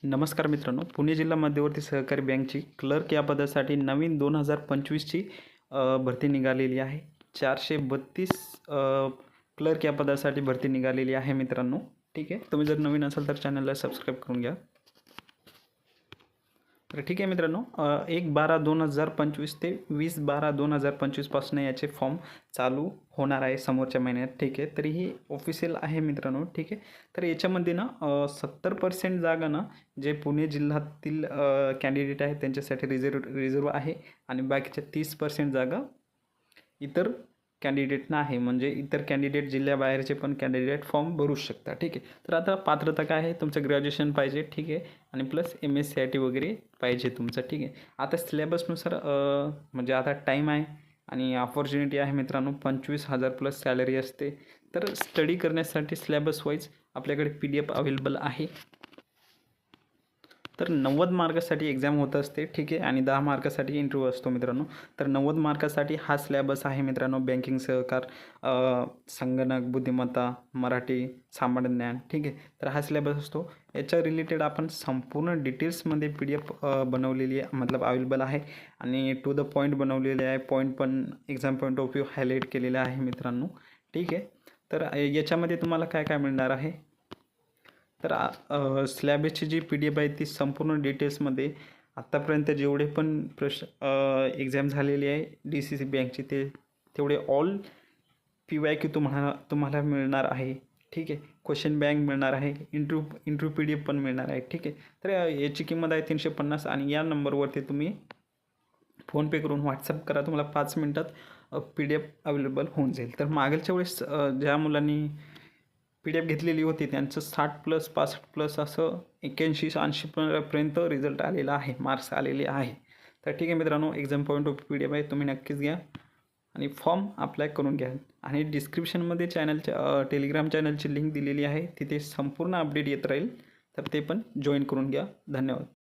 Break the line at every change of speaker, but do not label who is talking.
नमस्कार मित्रांनो, पुणे जिल्हा मध्यवर्ती सहकारी बँकची क्लर्क या पदासाठी नवीन 2025ची भरती निघालेली आहे. 432 क्लर्क या पदासाठी भरती निघालेली आहे मित्रांनो. ठीक आहे, तुम्ही जर नवीन असाल तर चॅनलला सबस्क्राईब करून घ्या. तर ठीक आहे मित्रांनो, 1/12/2025 ते 20/12/2025 पासून याचे फॉर्म चालू होणार आहे समोरच्या महिन्यात. ठीक आहे, तरीही ऑफिशियल आहे मित्रांनो. ठीक आहे, तर याच्यामध्ये ना 70% जागा ना जे पुणे जिल्ह्यातील कॅन्डिडेट आहेत त्यांच्यासाठी रिझर्व आहे आणि बाकीच्या 30% जागा इतर कॅन्डिडेटना आहे. म्हणजे इतर कॅन्डिडेट जिल्ह्याबाहेरचे पण कॅन्डिडेट फॉर्म भरू शकता. ठीक आहे, तर आता पात्रता काय आहे, तुमचं ग्रॅज्युएशन पाहिजे. ठीक आहे, आणि प्लस MSCIT वगैरे पाहिजे तुमचं. ठीक आहे, आता सिलेबसनुसार म्हणजे आता टाईम आहे आणि ऑपॉर्च्युनिटी आहे मित्रांनो. 25,000 प्लस सॅलरी असते. तर स्टडी करण्यासाठी सिलेबस वाईज आपल्याकडे PDF अवेलेबल आहे. तर 90 मार्कासाठी एक्झाम होत असते. ठीक आहे, आणि 10 मार्कासाठी इंटरव्ह्यू असतो मित्रांनो. तर 90 मार्कासाठी हा सिलेबस आहे मित्रांनो. बँकिंग सहकार, संगणक बुद्धिमत्ता, मराठी, सामान्य ज्ञान. ठीक आहे, तर हा सिलेबस असतो. याच्या रिलेटेड आपण संपूर्ण डिटेल्समध्ये PDF बनवलेली आहे, मतलब अवेलेबल आहे आणि टू द पॉईंट बनवलेले आहे. पॉईंट पण exam point of view highlight केलेला आहे मित्रांनो. ठीक आहे, तर याच्यामध्ये तुम्हाला काय काय मिळणार आहे, तर सिलेबसची जी PDF आहे ती संपूर्ण डिटेल्समध्ये आत्तापर्यंत जेवढे पण एक्झाम झालेली आहे DCC बँकची तेवढे ऑल PYQ तुम्हाला मिळणार आहे. ठीक आहे, क्वेश्चन बँक मिळणार आहे, इंटरव्ह्यू PDF पण मिळणार आहे. ठीक आहे, तर याची किंमत आहे 350 आणि या नंबरवरती तुम्ही फोनपे करून व्हॉट्सअप करा. तुम्हाला 5 मिनटात PDF अवेलेबल होऊन जाईल. तर मागच्या वेळेस ज्या मुलांनी PDF घेतलेली होती त्यांचं 60+ 65+ असं 81-80 पर्यंत रिझल्ट आलेला आहे, मार्क्स आलेले आहे. तर ठीक आहे मित्रांनो, एक्झाम पॉईंट ऑफ PDF आहे, तुम्ही नक्कीच घ्या आणि फॉर्म अप्लाय करून घ्या. आणि डिस्क्रिप्शनमध्ये टेलिग्राम चॅनलची लिंक दिलेली आहे, तिथे संपूर्ण अपडेट येत राहील. तर ते पण जॉईन करून घ्या. धन्यवाद.